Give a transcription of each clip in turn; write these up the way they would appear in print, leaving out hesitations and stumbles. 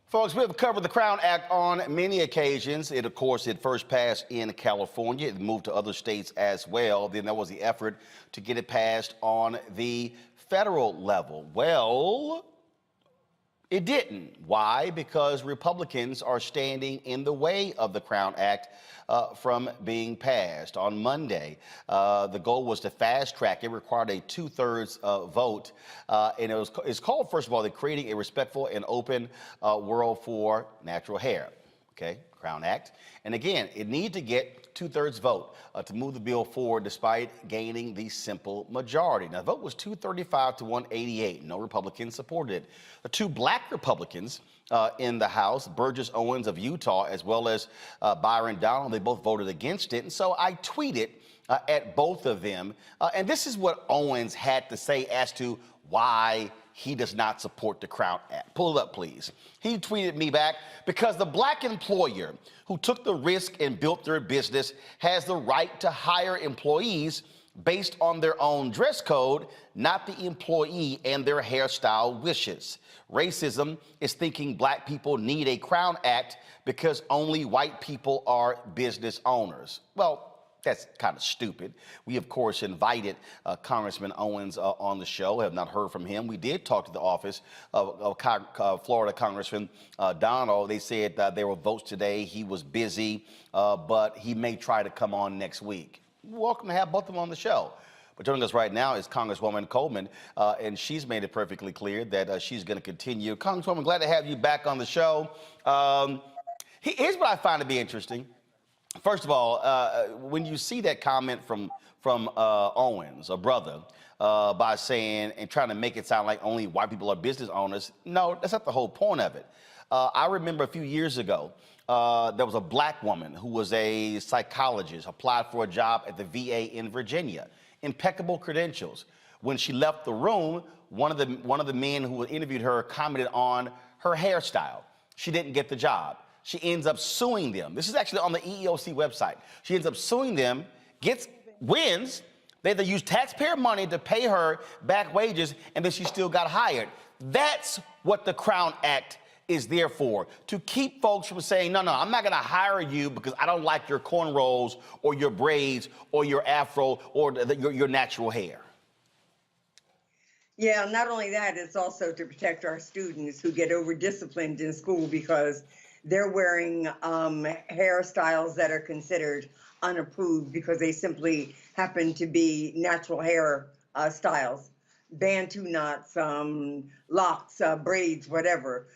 Folks, we have covered the Crown Act on many occasions. Of course, it first passed in California. It moved to other states as well. Then there was the effort to get it passed on the federal level. Well, it didn't. Why? Because Republicans are standing in the way of the Crown Act from being passed. On Monday, the goal was to fast track. It required a 2/3 vote. And it's called, first of all, creating a respectful and open world for natural hair. Okay, Crown Act. And again, it needed to get 2/3 vote to move the bill forward despite gaining the simple majority. Now, the vote was 235 to 188. No Republicans supported it. The two black Republicans in the House, Burgess Owens of Utah, as well as Byron Donald, they both voted against it. And so I tweeted at both of them. And this is what Owens had to say as to why he does not support the Crown Act. Pull it up, please. He tweeted me back, because the black employer who took the risk and built their business has the right to hire employees based on their own dress code, not the employee and their hairstyle wishes. Racism is thinking black people need a Crown Act because only white people are business owners. Well, that's kind of stupid. We, of course, invited Congressman Owens on the show. Have not heard from him. We did talk to the office of Florida Congressman Donald. They said there were votes today. He was busy, but he may try to come on next week. Welcome to have both of them on the show. But joining us right now is Congresswoman Coleman, and she's made it perfectly clear that she's going to continue. Congresswoman, glad to have you back on the show. Here's what I find to be interesting. First of all, when you see that comment from Owens, a brother, by saying and trying to make it sound like only white people are business owners, no, that's not the whole point of it. I remember a few years ago, there was a black woman who was a psychologist, applied for a job at the VA in Virginia. Impeccable credentials. When she left the room, one of the men who interviewed her commented on her hairstyle. She didn't get the job. She ends up suing them. This is actually on the EEOC website. She ends up suing them, wins. They had to use taxpayer money to pay her back wages, and then she still got hired. That's what the Crown Act is there for, to keep folks from saying, no, I'm not going to hire you because I don't like your cornrows or your braids or your afro or your natural hair. Yeah, not only that, it's also to protect our students who get over-disciplined in school because they're wearing hairstyles that are considered unapproved because they simply happen to be natural hair styles, bantu knots, locks, braids, whatever.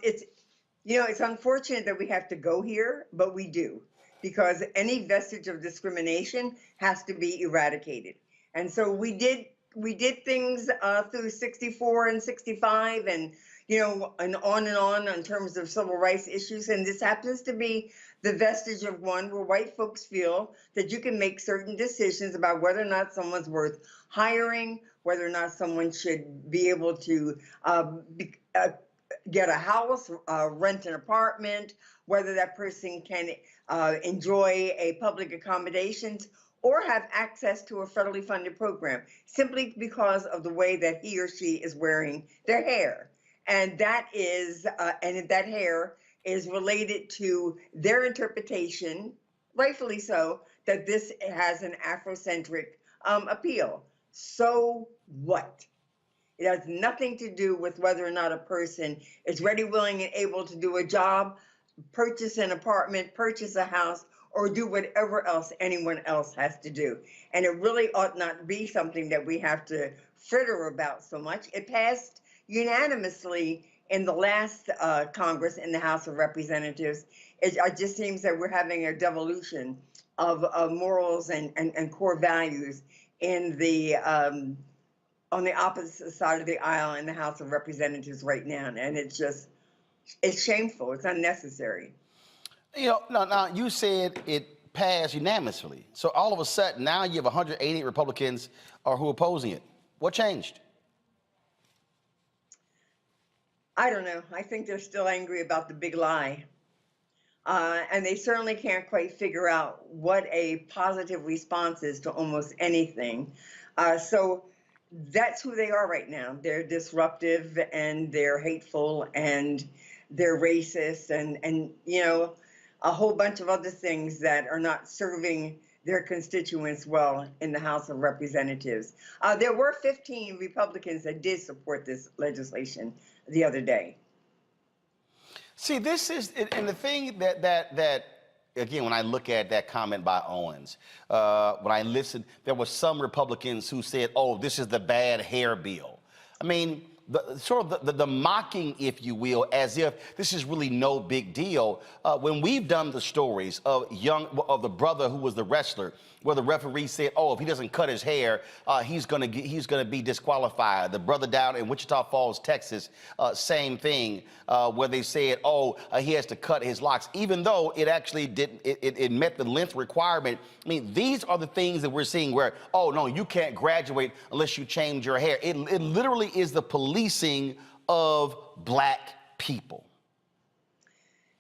It's unfortunate that we have to go here, but we do, because any vestige of discrimination has to be eradicated. And so we did things through 64 and 65 and on in terms of civil rights issues. And this happens to be the vestige of one where white folks feel that you can make certain decisions about whether or not someone's worth hiring, whether or not someone should be able to get a house, rent an apartment, whether that person can enjoy a public accommodations or have access to a federally funded program simply because of the way that he or she is wearing their hair. And that hair is related to their interpretation, rightfully so, that this has an Afrocentric appeal. So what? It has nothing to do with whether or not a person is ready, willing, and able to do a job, purchase an apartment, purchase a house, or do whatever else anyone else has to do. And it really ought not be something that we have to fritter about so much. It passed unanimously in the last Congress in the House of Representatives. It just seems that we're having a devolution of morals and core values in the on the opposite side of the aisle in the House of Representatives right now. And it's shameful. It's unnecessary. You know, now you said it passed unanimously. So all of a sudden, now you have 180 Republicans who are opposing it. What changed? I don't know. I think they're still angry about the big lie. And they certainly can't quite figure out what a positive response is to almost anything. So that's who they are right now. They're disruptive and they're hateful and they're racist and you know, a whole bunch of other things that are not serving their constituents well in the House of Representatives. There were 15 Republicans that did support this legislation the other day. See, this is, and the thing that again, when I look at that comment by Owens, when I listened, there were some Republicans who said, "Oh, this is the bad hair bill." I mean, the mocking, if you will, as if this is really no big deal. When we've done the stories of the brother who was the wrestler, where the referee said, "Oh, if he doesn't cut his hair, he's gonna be disqualified." The brother down in Wichita Falls, Texas, same thing, where they said, "Oh, he has to cut his locks," even though it actually didn't. It met the length requirement. I mean, these are the things that we're seeing where, oh no, you can't graduate unless you change your hair. It literally is the policing of black people.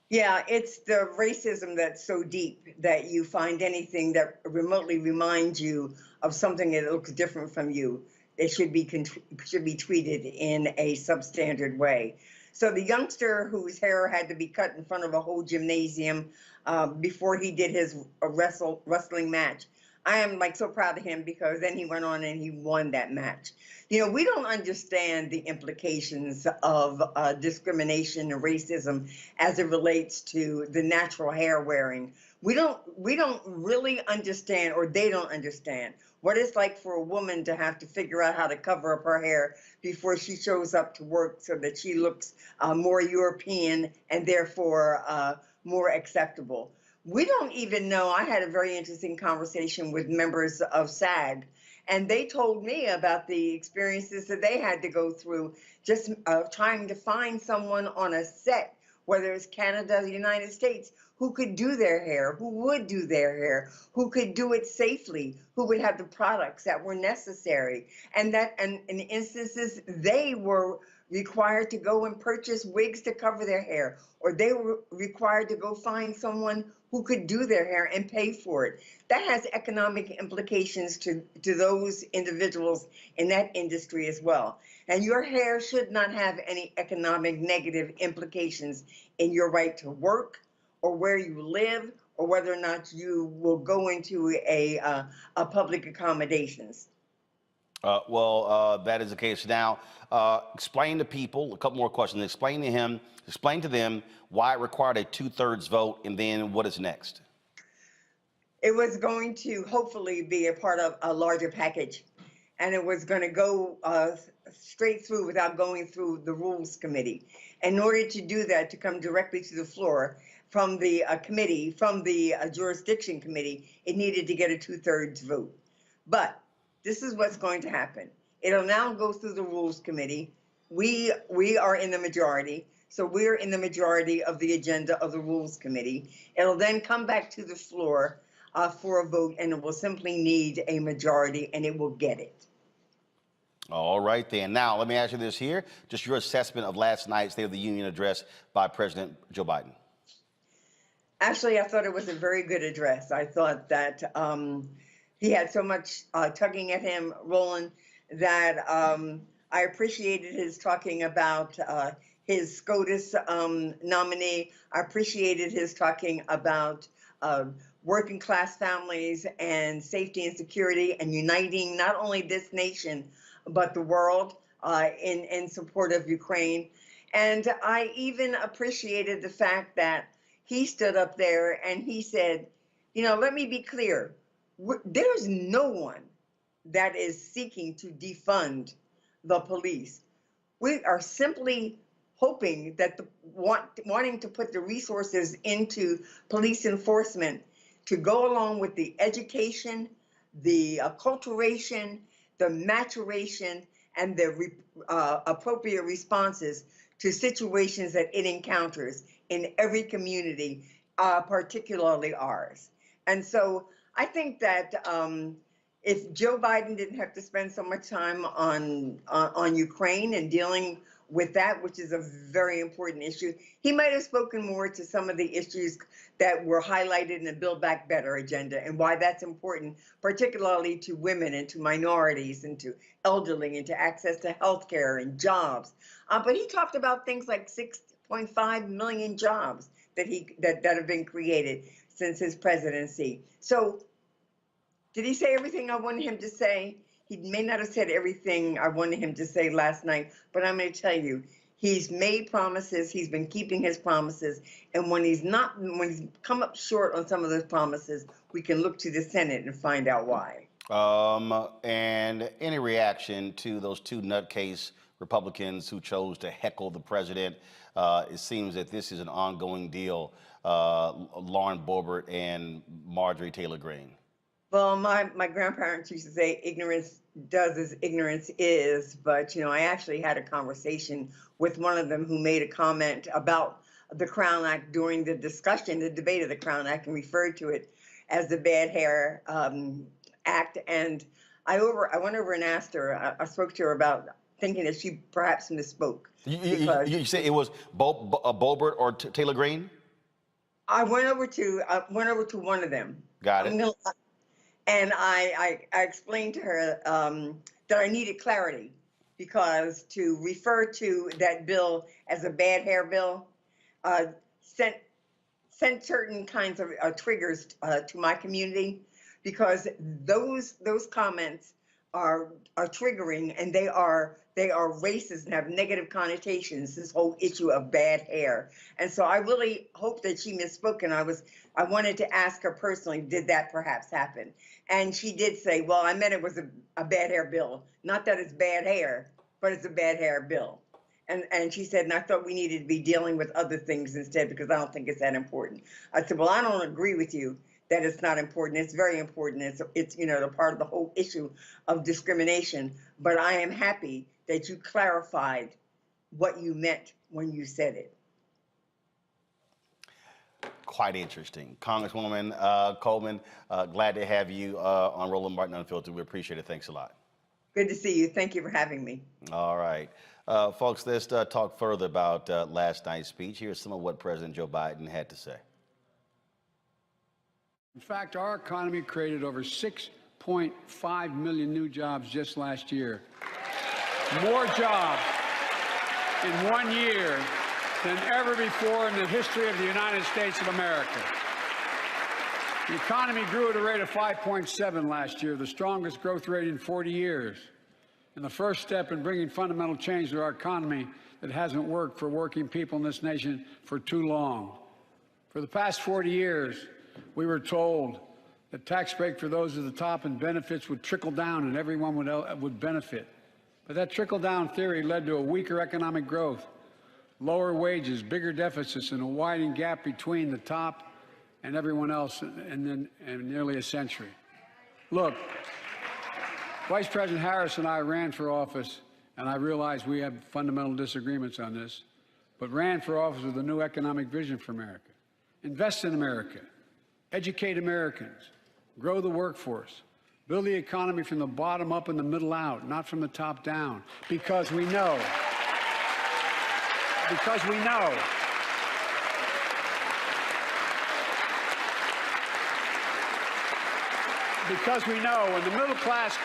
Yeah, it's the racism that's so deep that you find anything that remotely reminds you of something that looks different from you. It should be treated in a substandard way. So the youngster whose hair had to be cut in front of a whole gymnasium before he did his wrestling match, I am like so proud of him because then he went on and he won that match. You know, we don't understand the implications of discrimination and racism as it relates to the natural hair wearing. We don't really understand, or they don't understand, what it's like for a woman to have to figure out how to cover up her hair before she shows up to work so that she looks more European and therefore more acceptable. We don't even know. I had a very interesting conversation with members of SAG, and they told me about the experiences that they had to go through just trying to find someone on a set, whether it's Canada, the United States, who could do their hair, who would do their hair, who could do it safely, who would have the products that were necessary. And that, and in instances, they were required to go and purchase wigs to cover their hair, or they were required to go find someone who could do their hair and pay for it. That has economic implications to those individuals in that industry as well. And your hair should not have any economic negative implications in your right to work or where you live or whether or not you will go into a public accommodations. That is the case. Now, explain to people, a couple more questions. Explain to them why it required a 2/3 vote, and then what is next. It was going to hopefully be a part of a larger package, and it was going to go straight through without going through the Rules Committee. In order to do that, to come directly to the floor from the committee, from the Jurisdiction Committee, it needed to get a 2/3 vote. But this is what's going to happen. It'll now go through the Rules Committee. We are in the majority, so we're in the majority of the agenda of the Rules Committee. It'll then come back to the floor for a vote, and it will simply need a majority, and it will get it. All right, then. Now, let me ask you this here. Just your assessment of last night's State of the Union address by President Joe Biden. Actually, I thought it was a very good address. I thought that he had so much tugging at him, Roland, that I appreciated his talking about his SCOTUS nominee. I appreciated his talking about working class families and safety and security and uniting not only this nation, but the world. in support of Ukraine. And I even appreciated the fact that he stood up there and he said, you know, let me be clear. There's no one that is seeking to defund the police. We are simply hoping that wanting to put the resources into police enforcement to go along with the education, the acculturation, the maturation, and the appropriate responses to situations that it encounters in every community, particularly ours. And so I think that if Joe Biden didn't have to spend so much time on Ukraine and dealing with that, which is a very important issue, he might have spoken more to some of the issues that were highlighted in the Build Back Better agenda and why that's important, particularly to women and to minorities and to elderly and to access to health care and jobs. But he talked about things like 6.5 million jobs that have been created since his presidency. So did he say everything I wanted him to say? He may not have said everything I wanted him to say last night, but I'm going to tell you, he's made promises. He's been keeping his promises. And when he's come up short on some of those promises, we can look to the Senate and find out why. And any reaction to those two nutcase Republicans who chose to heckle the president? It seems that this is an ongoing deal, Lauren Boebert and Marjorie Taylor Greene. Well, my grandparents used to say ignorance does as ignorance is, but, you know, I actually had a conversation with one of them who made a comment about the Crown Act during the discussion, the debate of the Crown Act, and referred to it as the Bad Hair Act. And I went over and asked her, I spoke to her about thinking that she perhaps misspoke. You say it was Boebert or Taylor Greene? I went over to one of them. Got it. And I explained to her that I needed clarity, because to refer to that bill as a bad hair bill sent certain kinds of triggers to my community, because those comments are triggering, and they are racist and have negative connotations, this whole issue of bad hair. And so I really hope that she misspoke, and I wanted to ask her personally, did that perhaps happen? And she did say, well, I meant it was a bad hair bill. Not that it's bad hair, but it's a bad hair bill. And she said, and I thought we needed to be dealing with other things instead, because I don't think it's that important. I said, well, I don't agree with you that it's not important. It's very important. It's you know, the part of the whole issue of discrimination. But I am happy that you clarified what you meant when you said it. Quite interesting. Congresswoman Coleman, glad to have you on Roland Martin Unfiltered. We appreciate it. Thanks a lot. Good to see you. Thank you for having me. All right. Folks, let's talk further about last night's speech. Here's some of what President Joe Biden had to say. In fact, our economy created over 6.5 million new jobs just last year. More jobs in 1 year than ever before in the history of the United States of America. The economy grew at a rate of 5.7 last year, the strongest growth rate in 40 years. And the first step in bringing fundamental change to our economy that hasn't worked for working people in this nation for too long. For the past 40 years, we were told that tax break for those at the top and benefits would trickle down and everyone would benefit. But that trickle-down theory led to a weaker economic growth, lower wages, bigger deficits, and a widening gap between the top and everyone else in nearly a century. Look, Vice President Harris and I ran for office, and I realize we have fundamental disagreements on this, but ran for office with a new economic vision for America. Invest in America, educate Americans, grow the workforce, build the economy from the bottom up and the middle out, not from the top down, because we know when the middle class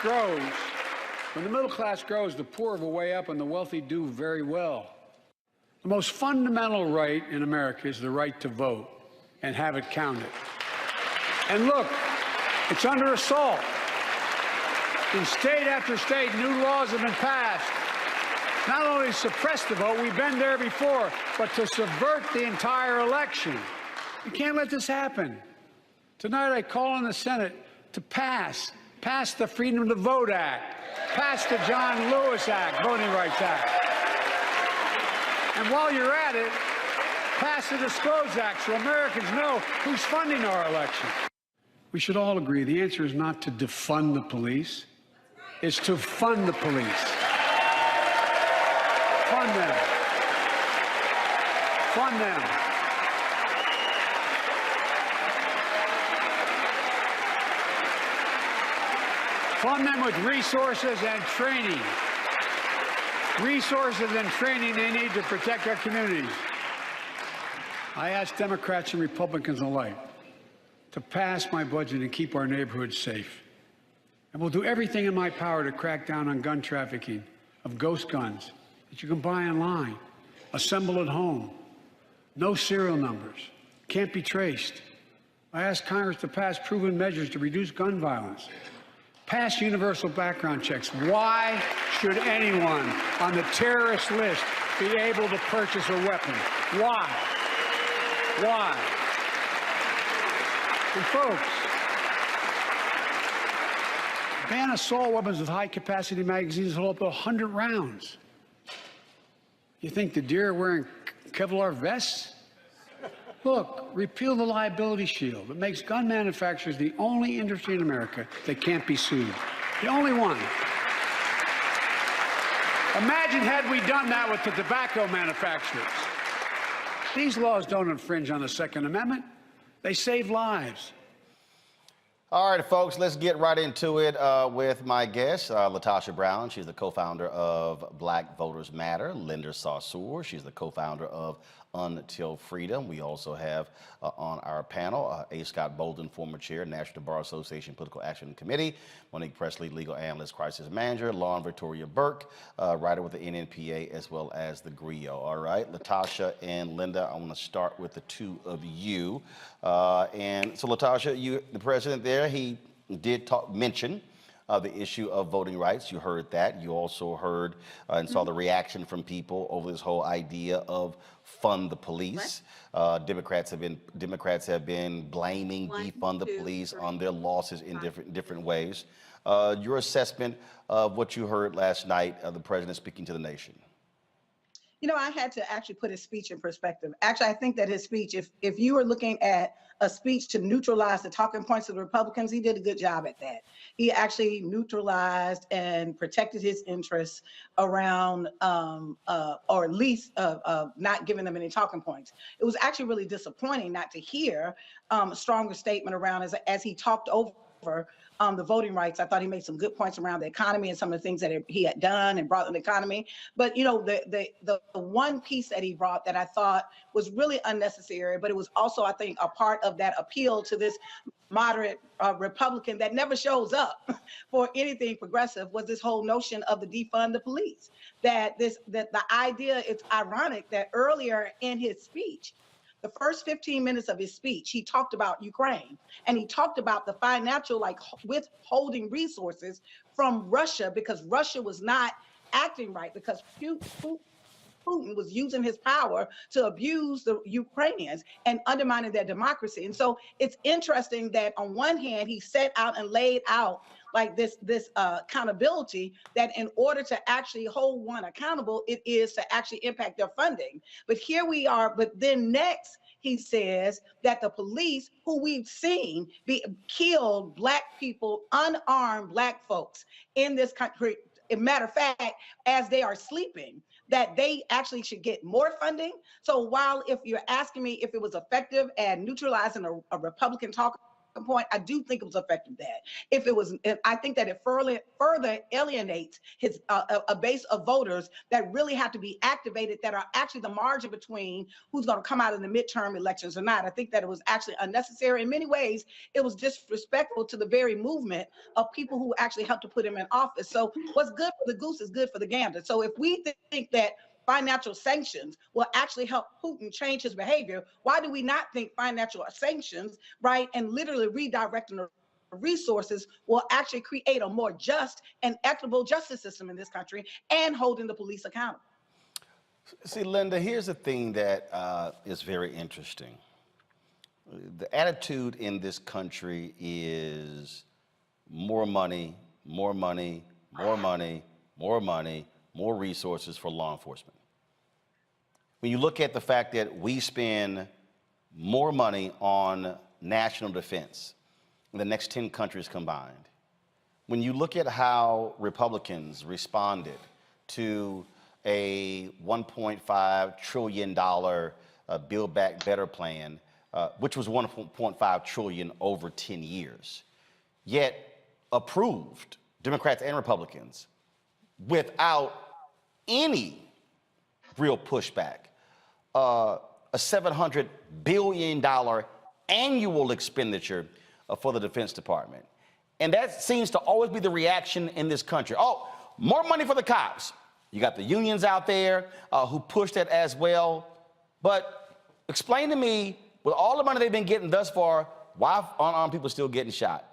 grows, the poor have a way up and the wealthy do very well. The most fundamental right in America is the right to vote and have it counted. And look, it's under assault. In state after state, new laws have been passed not only suppress the vote, we've been there before, but to subvert the entire election. You can't let this happen. Tonight I call on the Senate to pass the Freedom to Vote Act, pass the John Lewis Act, Voting Rights Act. And while you're at it, pass the Disclose Act so Americans know who's funding our election. We should all agree the answer is not to defund the police, it's to fund the police. Fund them. Fund them. Fund them with resources and training. Resources and training they need to protect our communities. I ask Democrats and Republicans alike to pass my budget and keep our neighborhoods safe. And we'll do everything in my power to crack down on gun trafficking, of ghost guns that you can buy online, assemble at home, no serial numbers, can't be traced. I ask Congress to pass proven measures to reduce gun violence. Pass universal background checks. Why should anyone on the terrorist list be able to purchase a weapon? Why? Why? And folks, ban assault weapons with high-capacity magazines that hold up to 100 rounds. You think the deer are wearing Kevlar vests? Look, repeal the liability shield. It makes gun manufacturers the only industry in America that can't be sued. The only one. Imagine had we done that with the tobacco manufacturers. These laws don't infringe on the Second Amendment. They save lives. All right, folks, let's get right into it with my guest, LaTosha Brown. She's the co-founder of Black Voters Matter. Linda Sarsour, she's the co-founder of Until Freedom. We also have on our panel A. Scott Bolden, former chair, National Bar Association Political Action Committee, Monique Presley, legal analyst, crisis manager, Lauren Victoria Burke, writer with the NNPA, as well as the GRIO. All right, LaTosha and Linda, I want to start with the two of you. And so, LaTosha, you, the president there, he did mention the issue of voting rights. You heard that. You also heard and saw the reaction from people over this whole idea of fund the police. Democrats have been blaming defund the police on their losses in different ways. Your assessment of what you heard last night, the president speaking to the nation. You know, I had to actually put his speech in perspective. Actually, I think that his speech, if you were looking at a speech to neutralize the talking points of the Republicans, he did a good job at that. He actually neutralized and protected his interests around, or at least not giving them any talking points. It was actually really disappointing not to hear a stronger statement around as he talked over the voting rights. I thought he made some good points around the economy and some of the things that he had done and brought in the economy. But you know, the one piece that he brought that I thought was really unnecessary, but it was also, I think, a part of that appeal to this moderate Republican that never shows up for anything progressive, was this whole notion of the defund the police. That the idea, it's ironic that earlier in his speech, the first 15 minutes of his speech, he talked about Ukraine, and he talked about the financial, like, withholding resources from Russia because Russia was not acting right, because Putin was using his power to abuse the Ukrainians and undermining their democracy. And so it's interesting that on one hand, he set out and laid out like this accountability, that in order to actually hold one accountable, it is to actually impact their funding. But here we are, but then next he says that the police, who we've seen killed Black people, unarmed Black folks in this country, as a matter of fact, as they are sleeping, that they actually should get more funding. So while if you're asking me if it was effective at neutralizing a Republican talking point, I do think it was effective that. If it was, I think that it further alienates his a base of voters that really have to be activated, that are actually the margin between who's going to come out in the midterm elections or not. I think that it was actually unnecessary. In many ways, it was disrespectful to the very movement of people who actually helped to put him in office. So what's good for the goose is good for the gander. So if we think that financial sanctions will actually help Putin change his behavior, why do we not think financial sanctions, right, and literally redirecting the resources will actually create a more just and equitable justice system in this country and holding the police accountable. See, Linda, here's the thing that is very interesting. The attitude in this country is more money, more money, more money, more money, more resources for law enforcement. When you look at the fact that we spend more money on national defense than the next 10 countries combined, when you look at how Republicans responded to a $1.5 trillion Build Back Better plan, which was $1.5 trillion over 10 years, yet approved, Democrats and Republicans, without any real pushback. A $700 billion annual expenditure for the Defense Department. And that seems to always be the reaction in this country. Oh, more money for the cops. You got the unions out there who push that as well. But explain to me, with all the money they've been getting thus far, why unarmed people still getting shot?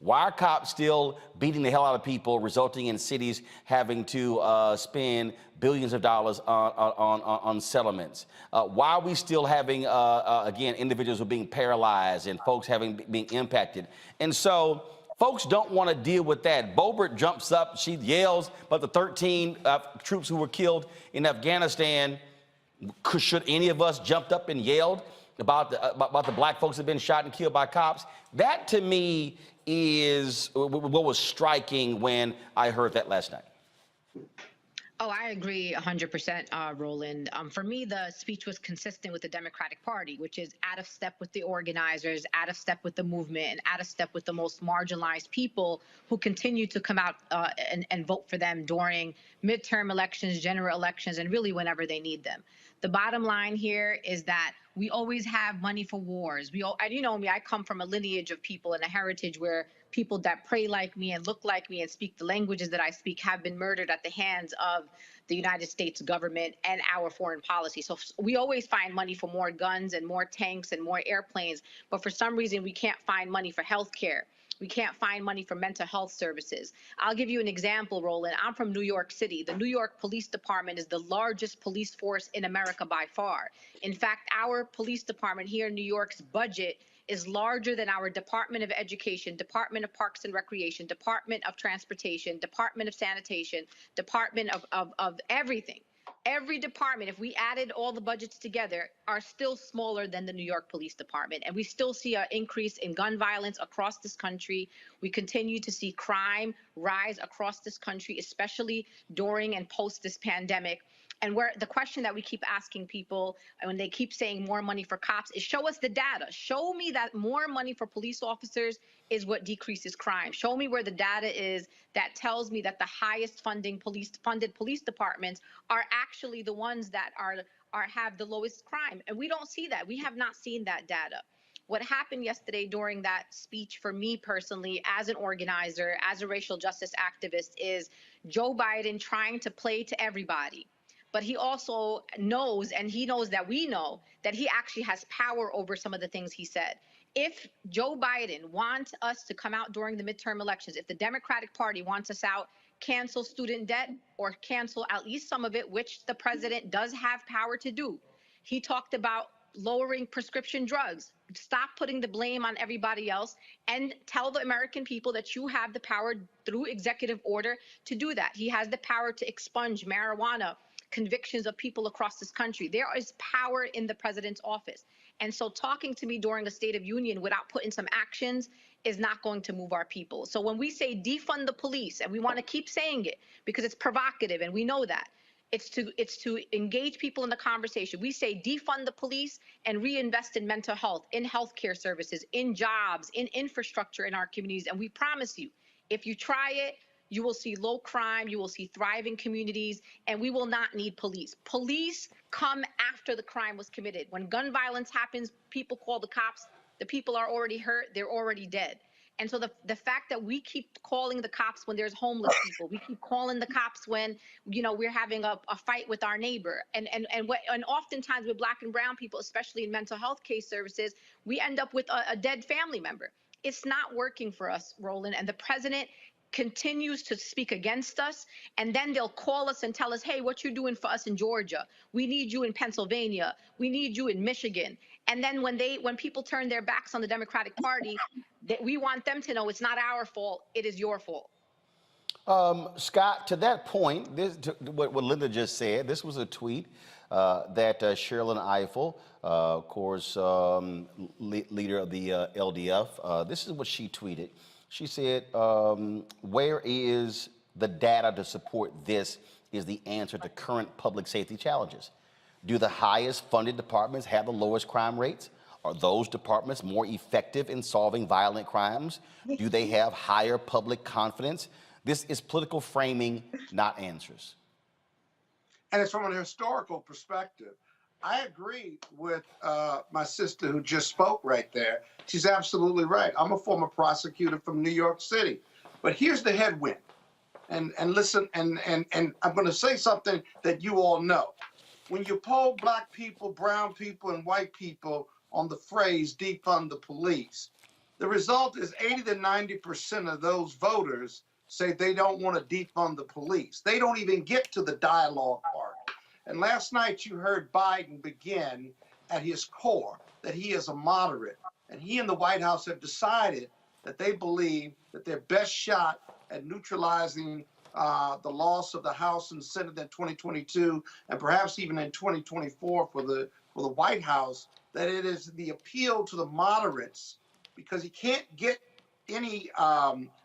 Why are cops still beating the hell out of people, resulting in cities having to spend billions of dollars on settlements? Why are we still having, again, individuals who are being paralyzed and folks being impacted? And so folks don't want to deal with that. Boebert jumps up, she yells about the 13 troops who were killed in Afghanistan. Should any of us jumped up and yelled about the black folks that have been shot and killed by cops? That, to me, is what was striking when I heard that last night. Oh, I agree 100%, Roland. For me, the speech was consistent with the Democratic Party, which is out of step with the organizers, out of step with the movement, and out of step with the most marginalized people who continue to come out and vote for them during midterm elections, general elections, and really whenever they need them. The bottom line here is that we always have money for wars. And you know me, I come from a lineage of people and a heritage where people that pray like me and look like me and speak the languages that I speak have been murdered at the hands of the United States government and our foreign policy. So we always find money for more guns and more tanks and more airplanes, but for some reason we can't find money for health care. We can't find money for mental health services. I'll give you an example, Roland. I'm from New York City. The New York Police Department is the largest police force in America by far. In fact, our police department here in New York's budget is larger than our Department of Education, Department of Parks and Recreation, Department of Transportation, Department of Sanitation, Department of everything. Every department, if we added all the budgets together, are still smaller than the New York Police Department. And we still see an increase in gun violence across this country. We continue to see crime rise across this country, especially during and post this pandemic. And where the question that we keep asking people when they keep saying more money for cops is show us the data. Show me that more money for police officers is what decreases crime. Show me where the data is that tells me that the highest funded police departments are actually the ones that have the lowest crime. And we don't see that. We have not seen that data. What happened yesterday during that speech for me personally, as an organizer, as a racial justice activist, is Joe Biden trying to play to everybody. But he also knows, and he knows that we know, that he actually has power over some of the things he said. If Joe Biden wants us to come out during the midterm elections, if the Democratic Party wants us out, cancel student debt or cancel at least some of it, which the president does have power to do. He talked about lowering prescription drugs. Stop putting the blame on everybody else and tell the American people that you have the power through executive order to do that. He has the power to expunge marijuana convictions of people across this country. There is power in the president's office. And so talking to me during a State of Union without putting some actions is not going to move our people. So when we say defund the police, and we want to keep saying it because it's provocative and we know that, it's to engage people in the conversation. We say defund the police and reinvest in mental health, in healthcare services, in jobs, in infrastructure in our communities. And we promise you, if you try it, you will see low crime, you will see thriving communities, and we will not need police. Police come after the crime was committed. When gun violence happens, people call the cops. The people are already hurt, they're already dead. And so the fact that we keep calling the cops when there's homeless people, we keep calling the cops when, you know, we're having a fight with our neighbor. And oftentimes with Black and brown people, especially in mental health case services, we end up with a dead family member. It's not working for us, Roland. And the president continues to speak against us. And then they'll call us and tell us, hey, what you doing for us in Georgia? We need you in Pennsylvania. We need you in Michigan. And then when people turn their backs on the Democratic Party, we want them to know it's not our fault. It is your fault. Scott, to that point, what Linda just said, this was a tweet that Sherrilyn Ifill, of course, leader of the LDF, this is what she tweeted. She said, where is the data to support this is the answer to current public safety challenges? Do the highest funded departments have the lowest crime rates? Are those departments more effective in solving violent crimes? Do they have higher public confidence? This is political framing, not answers. And it's from an historical perspective. I agree with my sister who just spoke right there. She's absolutely right. I'm a former prosecutor from New York City. But here's the headwind. And listen, and I'm going to say something that you all know. When you poll black people, brown people, and white people on the phrase defund the police, the result is 80 to 90% of those voters say they don't want to defund the police. They don't even get to the dialogue part. And last night you heard Biden begin at his core that he is a moderate. And he and the White House have decided that they believe that their best shot at neutralizing the loss of the House and Senate in 2022, and perhaps even in 2024 for the White House, that it is the appeal to the moderates, because he can't get any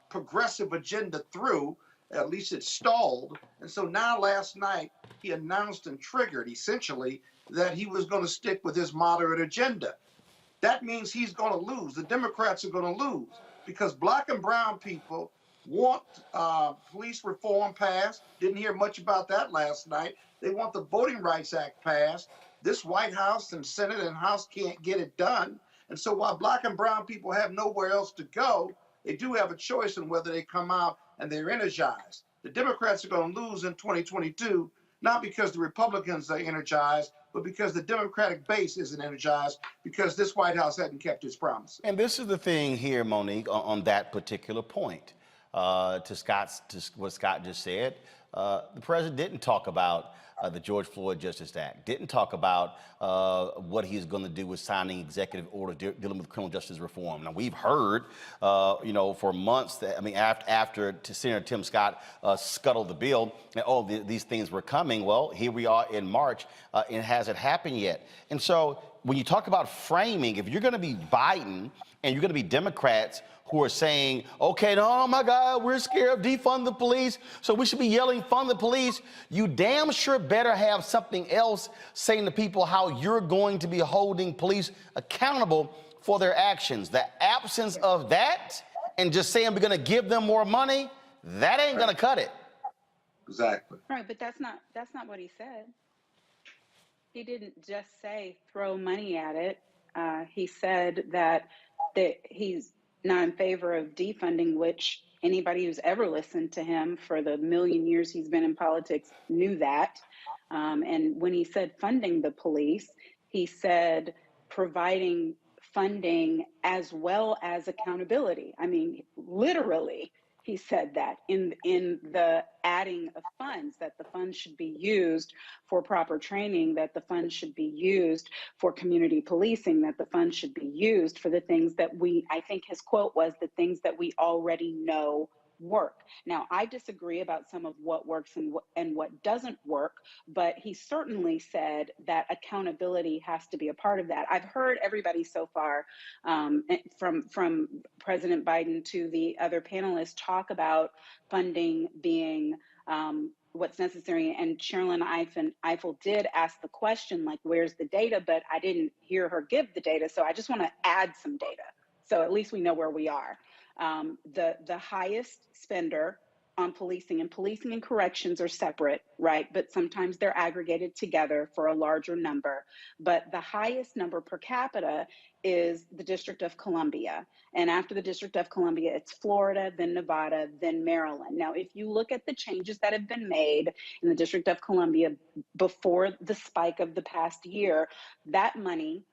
progressive agenda through. At least it's stalled. And so now last night he announced and triggered essentially that he was going to stick with his moderate agenda. That means he's going to lose. The Democrats are going to lose because black and brown people want police reform passed. Didn't hear much about that last night. They want the Voting Rights Act passed. This White House and Senate and House can't get it done. And so while black and brown people have nowhere else to go, they do have a choice in whether they come out and they're energized. The Democrats are going to lose in 2022, not because the Republicans are energized, but because the Democratic base isn't energized because this White House hadn't kept its promises. And this is the thing here, Monique, on that particular point. To what Scott just said, the president didn't talk about the George Floyd Justice Act, didn't talk about what he's going to do with signing executive order dealing with criminal justice reform. Now, we've heard, for months that, I mean, after Senator Tim Scott scuttled the bill, and these things were coming. Well, here we are in March, and it hasn't happened yet. And so when you talk about framing, if you're going to be Biden and you're going to be Democrats who are saying, okay, no, oh my God, we're scared of defund the police, so we should be yelling, fund the police, you damn sure better have something else saying to people how you're going to be holding police accountable for their actions. The absence of that and just saying we're going to give them more money, that ain't going to cut it. Exactly. Right, but that's not what he said. He didn't just say throw money at it. He said that he's not in favor of defunding, which anybody who's ever listened to him for the million years he's been in politics knew that. And when he said funding the police, he said providing funding as well as accountability. I mean, literally, he said that in the adding of funds, that the funds should be used for proper training, that the funds should be used for community policing, that the funds should be used for the things that I think his quote was, the things that we already know work. Now, I disagree about some of what works and what doesn't work, but he certainly said that accountability has to be a part of that. I've heard everybody so far, from President Biden to the other panelists, talk about funding being what's necessary. And Sherrilyn Ifill did ask the question, like, where's the data? But I didn't hear her give the data. So I just want to add some data, so at least we know where we are. The highest spender on policing and corrections are separate, right? But sometimes they're aggregated together for a larger number. But the highest number per capita is the District of Columbia. And after the District of Columbia, it's Florida, then Nevada, then Maryland. Now, if you look at the changes that have been made in the District of Columbia before the spike of the past year, that money,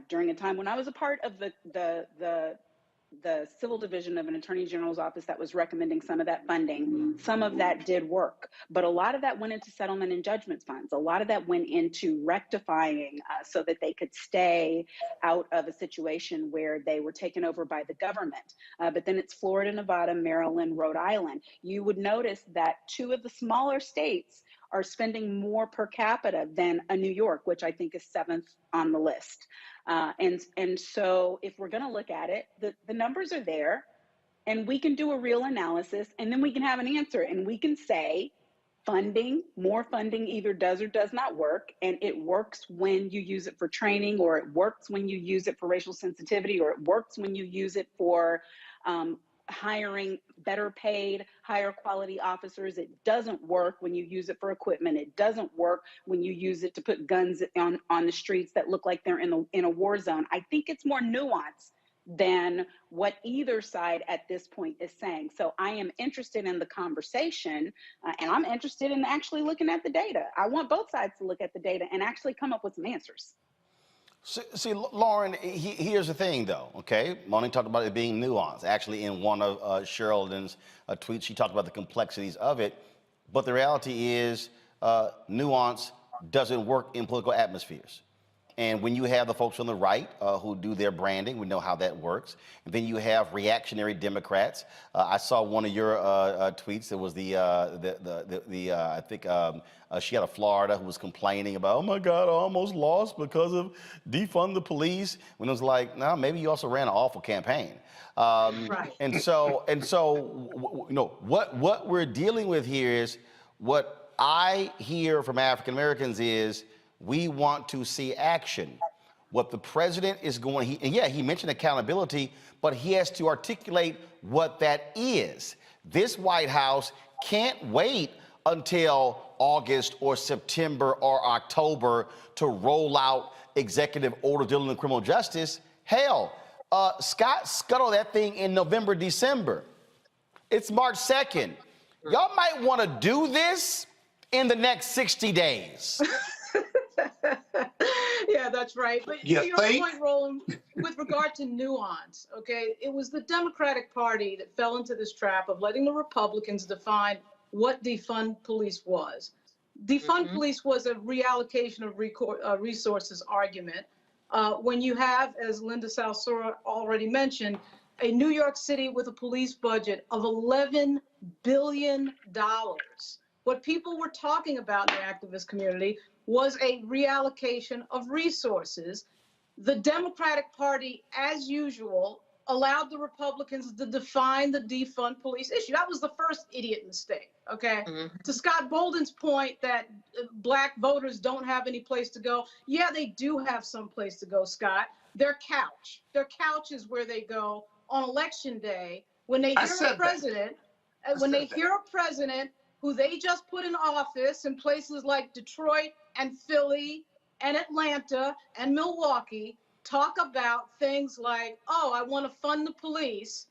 during a time when I was a part of the the civil division of an attorney general's office that was recommending some of that funding. Some of that did work, but a lot of that went into settlement and judgment funds. A lot of that went into rectifying so that they could stay out of a situation where they were taken over by the government. But then it's Florida, Nevada, Maryland, Rhode Island. You would notice that 2 of the smaller states are spending more per capita than a New York, which I think is 7th on the list. And so if we're going to look at it, the numbers are there, and we can do a real analysis, and then we can have an answer, and we can say more funding either does or does not work, and it works when you use it for training, or it works when you use it for racial sensitivity, or it works when you use it for hiring better paid, higher quality officers. It doesn't work when you use it for equipment. It doesn't work when you use it to put guns on the streets that look like they're in a war zone. I think it's more nuanced than what either side at this point is saying. So I am interested in the conversation, and I'm interested in actually looking at the data. I want both sides to look at the data and actually come up with some answers. See, Lauren, here's the thing, though, okay? Moni talked about it being nuanced. Actually, in one of Sherilyn's tweets, she talked about the complexities of it. But the reality is nuance doesn't work in political atmospheres. And when you have the folks on the right who do their branding, we know how that works. And then you have reactionary Democrats. I saw one of your tweets. It was I think she had a Florida who was complaining about, oh my God, I almost lost because of defund the police. When it was like, no, maybe you also ran an awful campaign. Right. And so, you know, what we're dealing with here is what I hear from African Americans is, we want to see action. What the president is going, he mentioned accountability, but he has to articulate what that is. This White House can't wait until August or September or October to roll out executive order dealing with criminal justice. Hell, Scott scuttled that thing in November, December. It's March 2nd. Y'all might want to do this in the next 60 days. Yeah, that's right. But You to your think? point, Roland, with regard to nuance, okay, it was the Democratic Party that fell into this trap of letting the Republicans define what defund police was. Defund police was a reallocation of resources argument. When you have, as Linda Salsura already mentioned, a New York City with a police budget of $11 billion. What people were talking about in the activist community was a reallocation of resources. The Democratic Party, as usual, allowed the Republicans to define the defund police issue. That was the first idiot mistake, okay? To Scott Bolden's point that Black voters don't have any place to go. Yeah, they do have some place to go, Scott. Their couch. Their couch is where they go on Election Day when they hear a president, hear a president who they just put in office in places like Detroit and Philly and Atlanta and Milwaukee talk about things like, oh, I want to fund the police,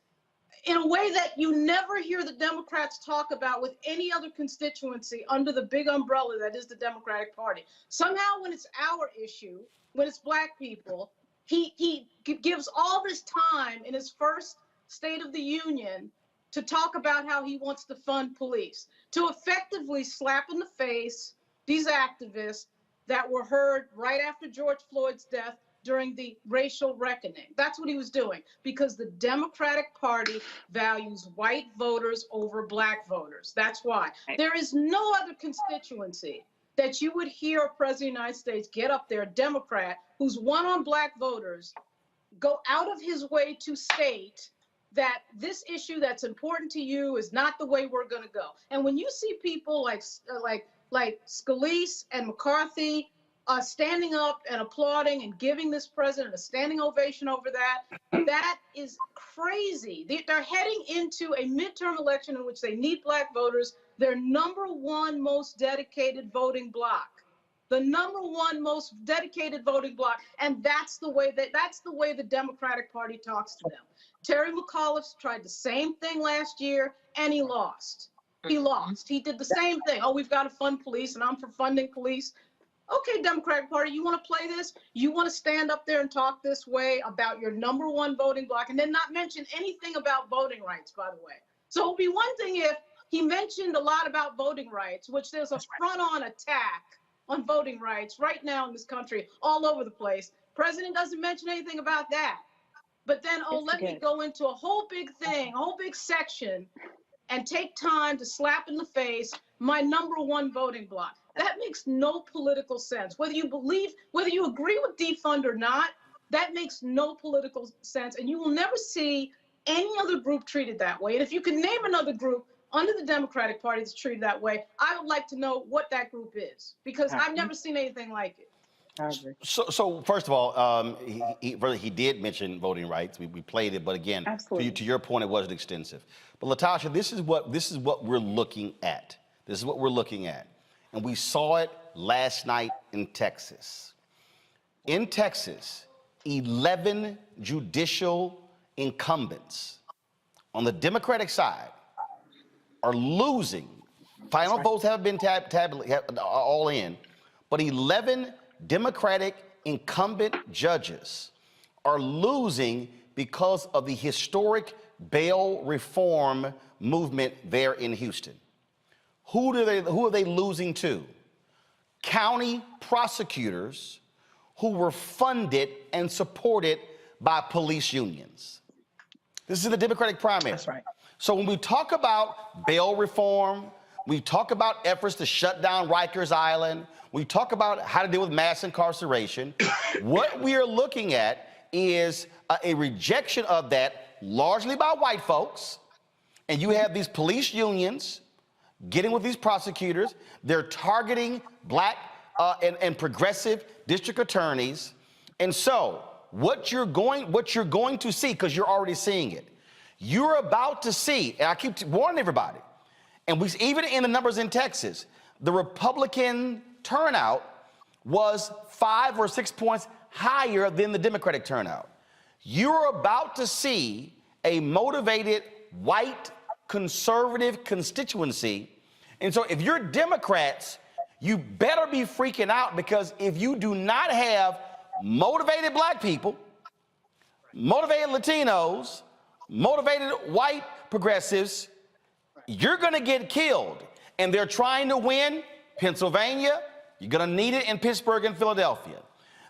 in a way that you never hear the Democrats talk about with any other constituency under the big umbrella that is the Democratic Party. Somehow when it's our issue, when it's Black people, he gives all this time in his first State of the Union to talk about how he wants to fund police, to effectively slap in the face these activists that were heard right after George Floyd's death during the racial reckoning. That's what he was doing, because the Democratic Party values white voters over Black voters. That's why. There is no other constituency that you would hear a president of the United States get up there, a Democrat who's won on Black voters, go out of his way to state that this issue that's important to you is not the way we're going to go. And when you see people like Scalise and McCarthy standing up and applauding and giving this president a standing ovation over that, that is crazy. They're heading into a midterm election in which they need Black voters, their #1 most dedicated voting bloc. The #1 most dedicated voting bloc, and that's the way the Democratic Party talks to them. Terry McAuliffe tried the same thing last year, and he lost. He lost. He did the same thing. Oh, we've got to fund police, and I'm for funding police. Okay, Democratic Party, you want to play this? You want to stand up there and talk this way about your number one voting block and then not mention anything about voting rights, by the way. So it would be one thing if he mentioned a lot about voting rights, which there's a front-on attack on voting rights right now in this country, all over the place. President doesn't mention anything about that. But then, oh, let me go into a whole big thing, a whole big section, and take time to slap in the face my number one voting block. That makes no political sense. Whether you agree with defund or not, that makes no political sense. And you will never see any other group treated that way. And if you can name another group under the Democratic Party that's treated that way, I would like to know what that group is, because I've never seen anything like it. So first of all, he did mention voting rights. We played it, but again, to your point, it wasn't extensive. But Latasha, this is what we're looking at. This is what we're looking at, and we saw it last night in Texas. In Texas, 11 judicial incumbents on the Democratic side are losing. Final votes haven't been all in, but 11 Democratic incumbent judges are losing because of the historic bail reform movement there in Houston. Who are they losing to? County prosecutors who were funded and supported by police unions. This is the Democratic primary. That's right. So when we talk about bail reform, we talk about efforts to shut down Rikers Island, we talk about how to deal with mass incarceration, what we are looking at is a rejection of that largely by white folks. And you have these police unions getting with these prosecutors. They're targeting black and progressive district attorneys. And so what you're going to see, because you're already seeing it, you're about to see, and I keep warning everybody, and even in the numbers in Texas, the Republican turnout was 5 or 6 points higher than the Democratic turnout. You're about to see a motivated white conservative constituency. And so if you're Democrats, you better be freaking out, because if you do not have motivated black people, motivated Latinos, motivated white progressives, you're going to get killed. And they're trying to win Pennsylvania. You're going to need it in Pittsburgh and Philadelphia.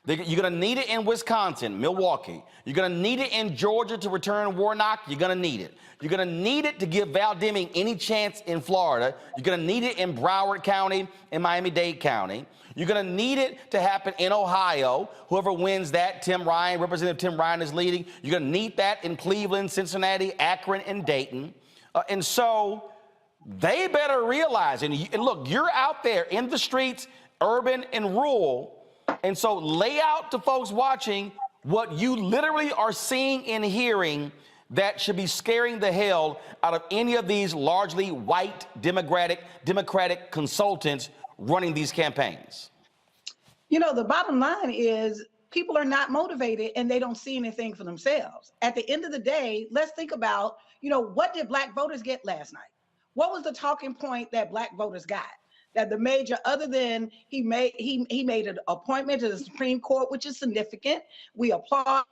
You're going to need it in Wisconsin, Milwaukee. You're going to need it in Georgia to return Warnock. You're going to need it. You're going to need it to give Val Deming any chance in Florida. You're going to need it in Broward County and Miami-Dade County. You're going to need it to happen in Ohio. Whoever wins that, Representative Tim Ryan is leading. You're going to need that in Cleveland, Cincinnati, Akron, and Dayton. And so they better realize, and look, you're out there in the streets, urban and rural, and so lay out to folks watching what you literally are seeing and hearing that should be scaring the hell out of any of these largely white Democratic consultants running these campaigns. You know, the bottom line is people are not motivated and they don't see anything for themselves. At the end of the day, let's think about, what did black voters get last night? What was the talking point that black voters got? That the major, other than he made an appointment to the Supreme Court, which is significant. We applaud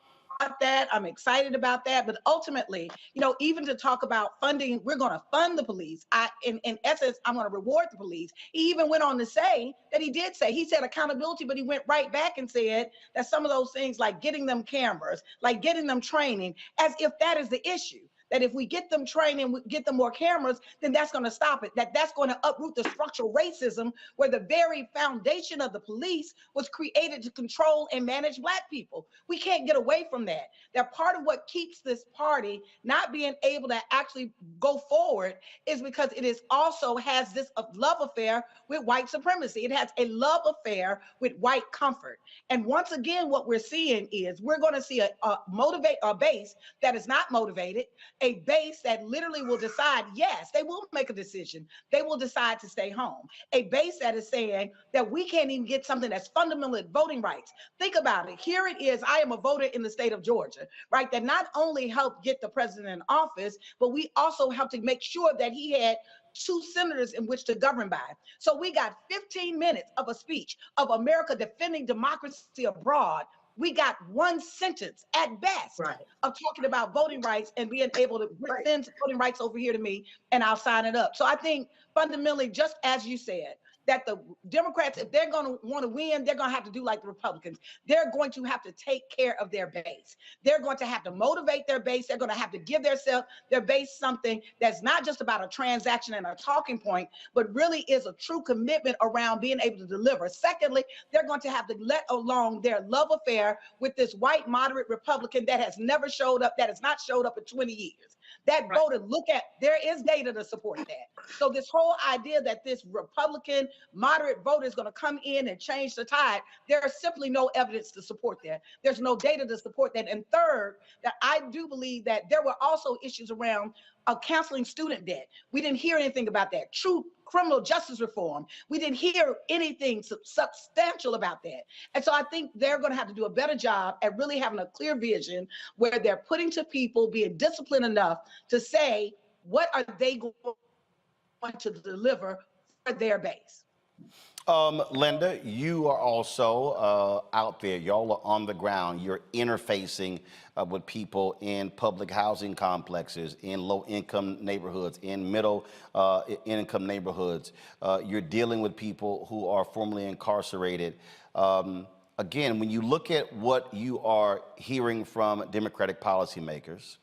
that. I'm excited about that. But ultimately, even to talk about funding, we're going to fund the police. In essence, I'm going to reward the police. He even went on to say that he said accountability, but he went right back and said that some of those things, like getting them cameras, like getting them training, as if that is the issue. That if we get them trained and we get them more cameras, then that's going to stop it. That's going to uproot the structural racism where the very foundation of the police was created to control and manage black people. We can't get away from that. That part of what keeps this party not being able to actually go forward is because it is also has this love affair with white supremacy. It has a love affair with white comfort. And once again, what we're seeing is we're going to see a base that is not motivated, a base that literally will decide, yes, they will make a decision. They will decide to stay home. A base that is saying that we can't even get something that's fundamental voting rights. Think about it. Here it is. I am a voter in the state of Georgia, right? That not only helped get the president in office, but we also helped to make sure that he had 2 senators in which to govern by. So we got 15 minutes of a speech of America defending democracy abroad. We got 1 sentence at best Right. of talking about voting rights and being able to send voting rights over here to me and I'll sign it up. So I think fundamentally, just as you said, that the Democrats, if they're going to want to win, they're going to have to do like the Republicans. They're going to have to take care of their base. They're going to have to motivate their base. They're going to have to give their base something that's not just about a transaction and a talking point, but really is a true commitment around being able to deliver. Secondly, they're going to have to let alone their love affair with this white moderate Republican that has never showed up, that has not showed up in 20 years. That voter, there is data to support that. So this whole idea that this Republican moderate voter is going to come in and change the tide, there is simply no evidence to support that. There's no data to support that. And third, that I do believe that there were also issues around canceling student debt. We didn't hear anything about that. True criminal justice reform. We didn't hear anything substantial about that. And so I think they're going to have to do a better job at really having a clear vision where they're putting to people, being disciplined enough to say, what are they going to deliver for their base? Linda, you are also out there. Y'all are on the ground. You're interfacing with people in public housing complexes, in low-income neighborhoods, in middle-income neighborhoods. You're dealing with people who are formerly incarcerated. Again, when you look at what you are hearing from Democratic policymakers,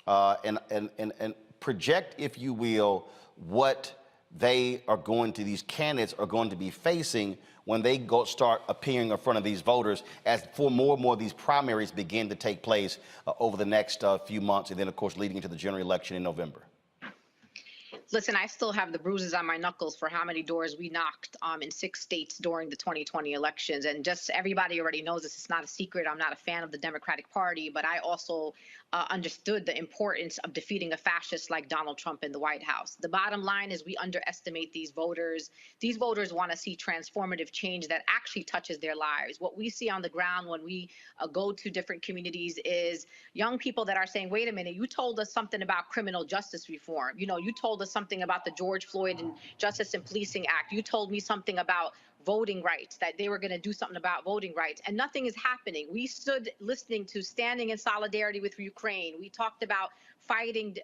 and project, if you will, what these candidates are going to be facing when they start appearing in front of these voters, as more and more of these primaries begin to take place over the next few months, and then, of course, leading into the general election in November. Listen, I still have the bruises on my knuckles for how many doors we knocked in 6 states during the 2020 elections. And just everybody already knows this. It's not a secret. I'm not a fan of the Democratic Party, but I also understood the importance of defeating a fascist like Donald Trump in the White House. The bottom line is we underestimate these voters. These voters want to see transformative change that actually touches their lives. What we see on the ground when we go to different communities is young people that are saying, wait a minute, you told us something about criminal justice reform. You know, you told us something about the George Floyd and Justice and Policing Act. You told me something about voting rights, that they were going to do something about voting rights, and nothing is happening. We stood listening to standing in solidarity with Ukraine. We talked about fighting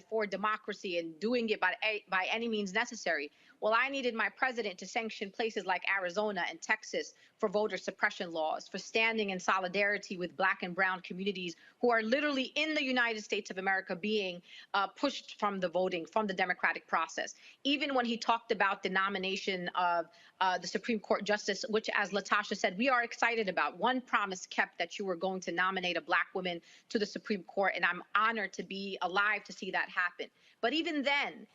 for democracy and doing it by any means necessary. Well, I needed my president to sanction places like Arizona and Texas for voter suppression laws, for standing in solidarity with Black and brown communities who are literally in the United States of America being pushed from the democratic process. Even when he talked about the nomination of the Supreme Court justice, which, as Latasha said, we are excited about. One promise kept, that you were going to nominate a Black woman to the Supreme Court, and I'm honored to be alive to see that happen. But even then,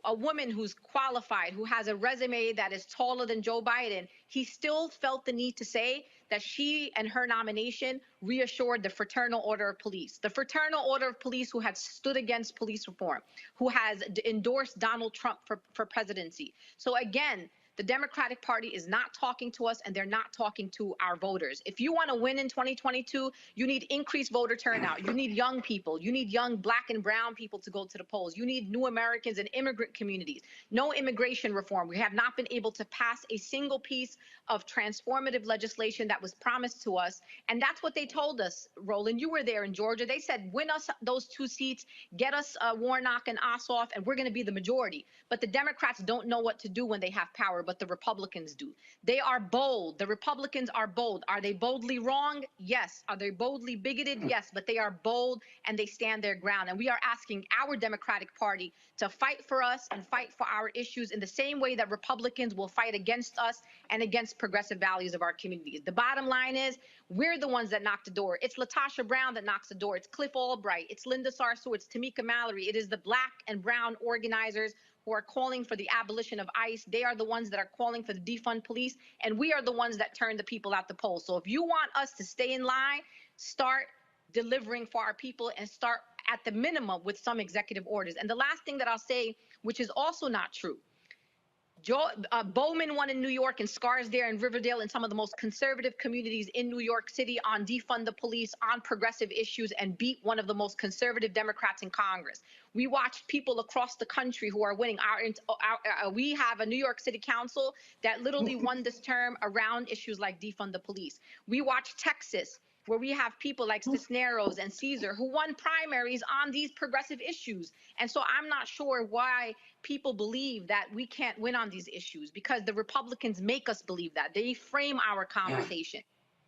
a woman who's qualified, who has a resume that is taller than Joe Biden, he still felt the need to say that she and her nomination reassured the Fraternal Order of Police. The Fraternal Order of Police, who had stood against police reform, who has endorsed Donald Trump for presidency. So again, the Democratic Party is not talking to us, and they're not talking to our voters. If you want to win in 2022, you need increased voter turnout. You need young people. You need young Black and brown people to go to the polls. You need new Americans and immigrant communities. No immigration reform. We have not been able to pass a single piece of transformative legislation that was promised to us. And that's what they told us, Roland. You were there in Georgia. They said, win us those 2 seats, get us Warnock and Ossoff, and we're going to be the majority. But the Democrats don't know what to do when they have power, but the Republicans do. They are bold. The Republicans are bold. Are they boldly wrong? Yes. Are they boldly bigoted? Yes. But they are bold, and they stand their ground. And we are asking our Democratic Party to fight for us and fight for our issues in the same way that Republicans will fight against us and against progressive values of our communities. The bottom line is, we're the ones that knock the door. It's Latasha Brown that knocks the door. It's Cliff Albright. It's Linda Sarsour. It's Tamika Mallory. It is the Black and brown organizers who are calling for the abolition of ICE. They are the ones that are calling for the defund police, and we are the ones that turn the people out the polls. So if you want us to stay in line, start delivering for our people, and start at the minimum with some executive orders. And the last thing that I'll say, which is also not true, Bowman won in New York and Scarsdale and Riverdale and some of the most conservative communities in New York City on defund the police, on progressive issues, and beat one of the most conservative Democrats in Congress. We watched people across the country who are winning. We have a New York City Council that literally won this term around issues like defund the police. We watched Texas, where we have people like Cisneros and Caesar who won primaries on these progressive issues. And so I'm not sure why people believe that we can't win on these issues, because the Republicans make us believe that. They frame our conversation.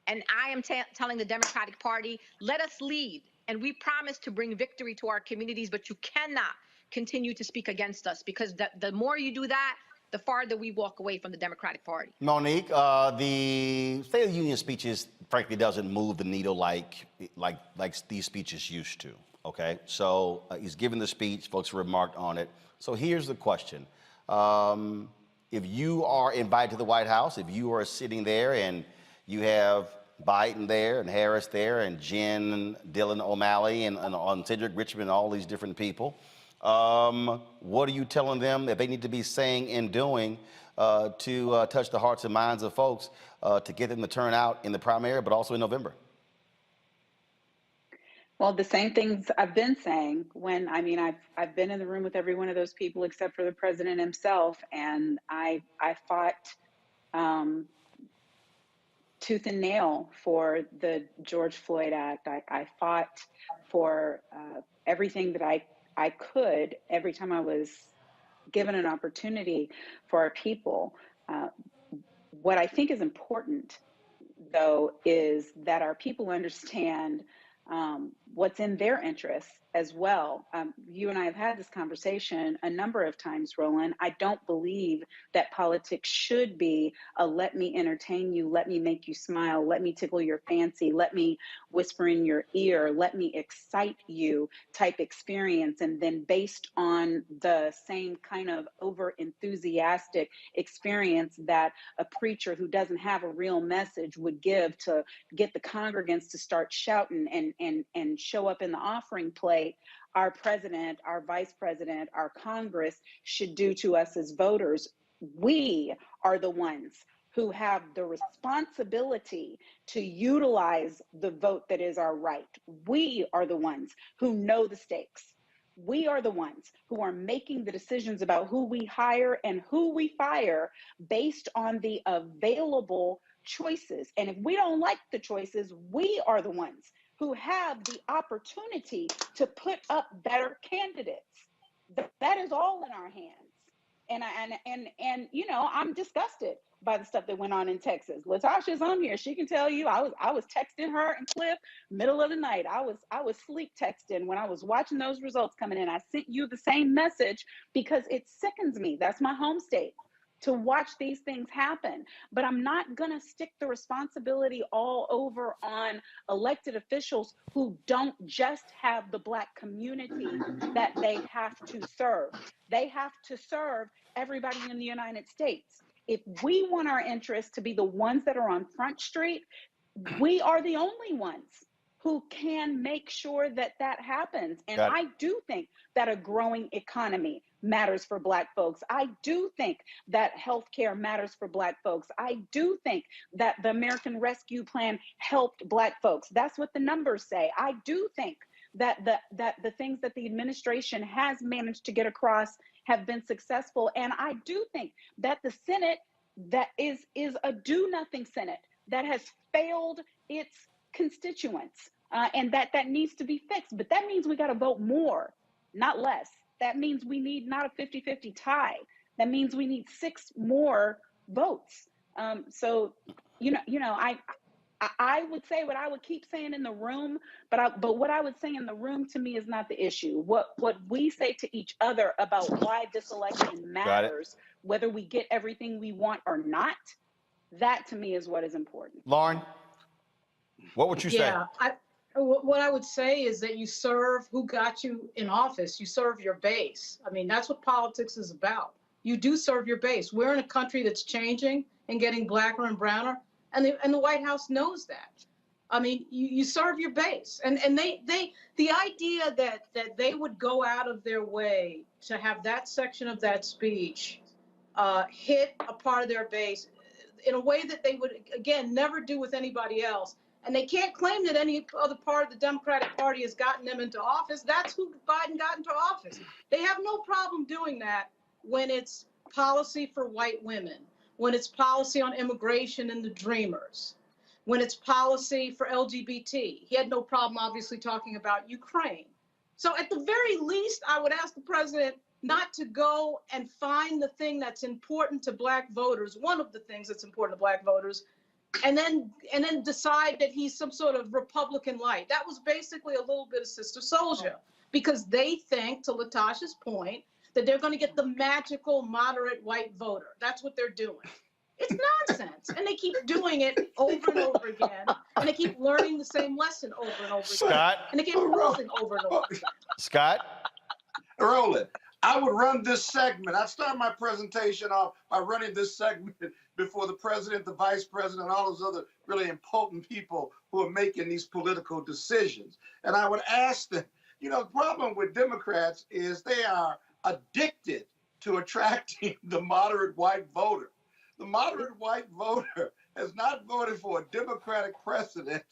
And I am telling the Democratic Party, let us lead. And we promise to bring victory to our communities, but you cannot continue to speak against us, because the more you do that, the farther we walk away from the Democratic Party. Monique, the State of the Union speeches, frankly, doesn't move the needle like these speeches used to. Okay, so he's given the speech. Folks remarked on it. So here's the question: if you are invited to the White House, if you are sitting there and you have Biden there and Harris there and Jen, Dylan O'Malley and Cedric Richmond, all these different people. What are you telling them that they need to be saying and doing to touch the hearts and minds of folks to get them to turn out in the primary, but also in November? Well, the same things I've been saying. I've been in the room with every one of those people except for the president himself, and I fought tooth and nail for the George Floyd Act. I fought for everything that I could every time I was given an opportunity for our people. What I think is important, though, is that our people understand what's in their interests as well. You and I have had this conversation a number of times, Roland. I don't believe that politics should be a let me entertain you, let me make you smile, let me tickle your fancy, let me whisper in your ear, let me excite you type experience. And then based on the same kind of over enthusiastic experience that a preacher who doesn't have a real message would give to get the congregants to start shouting and show up in the offering plate, our president, our vice president, our Congress should do to us as voters. We are the ones who have the responsibility to utilize the vote that is our right. We are the ones who know the stakes. We are the ones who are making the decisions about who we hire and who we fire based on the available choices. And if we don't like the choices, we are the ones who have the opportunity to put up better candidates. That is all in our hands. And you know, I'm disgusted by the stuff that went on in Texas. Latasha's on here. She can tell you I was texting her and Cliff middle of the night. I was sleep texting when I was watching those results coming in. I sent you the same message because it sickens me. That's my home state, to watch these things happen. But I'm not going to stick the responsibility all over on elected officials who don't just have the Black community that they have to serve. They have to serve everybody in the United States. If we want our interests to be the ones that are on Front Street, we are the only ones who can make sure that that happens. And I do think that a growing economy matters for Black folks. I do think that healthcare matters for Black folks. I do think that the American Rescue Plan helped Black folks. That's what the numbers say. I do think that the things that the administration has managed to get across have been successful. And I do think that the Senate that is a do-nothing Senate that has failed its constituents, and that needs to be fixed. But that means we got to vote more, not less. That means we need not a 50-50 tie. That means we need 6 more votes. So, I would say what I would keep saying in the room, but what I would say in the room to me is not the issue. What we say to each other about why this election matters, whether we get everything we want or not, that to me is what is important. Lauren, what would you say? Yeah, what I would say is that you serve who got you in office. You serve your base. I mean, that's what politics is about. You do serve your base. We're in a country that's changing and getting blacker and browner, and the White House knows that. I mean, you serve your base, and the idea that they would go out of their way to have that section of that speech hit a part of their base in a way that they would, again, never do with anybody else. And they can't claim that any other part of the Democratic Party has gotten them into office. That's who Biden got into office. They have no problem doing that when it's policy for white women, when it's policy on immigration and the Dreamers, when it's policy for LGBT. He had no problem, obviously, talking about Ukraine. So at the very least, I would ask the president not to go and find the thing that's important to Black voters, one of the things that's important to Black voters, and then decide that he's some sort of Republican light. That was basically a little bit of Sister Souljah, because they think, to Latasha's point, that they're going to get the magical moderate white voter. That's what they're doing. It's nonsense. And they keep doing it over and over again. And they keep learning the same lesson over and over again. And they keep losing over and over again. Scott? Roland, I would run this segment. I start my presentation off by running this segment before the president, the vice president, and all those other really important people who are making these political decisions. And I would ask them, the problem with Democrats is they are addicted to attracting the moderate white voter. The moderate white voter has not voted for a Democratic president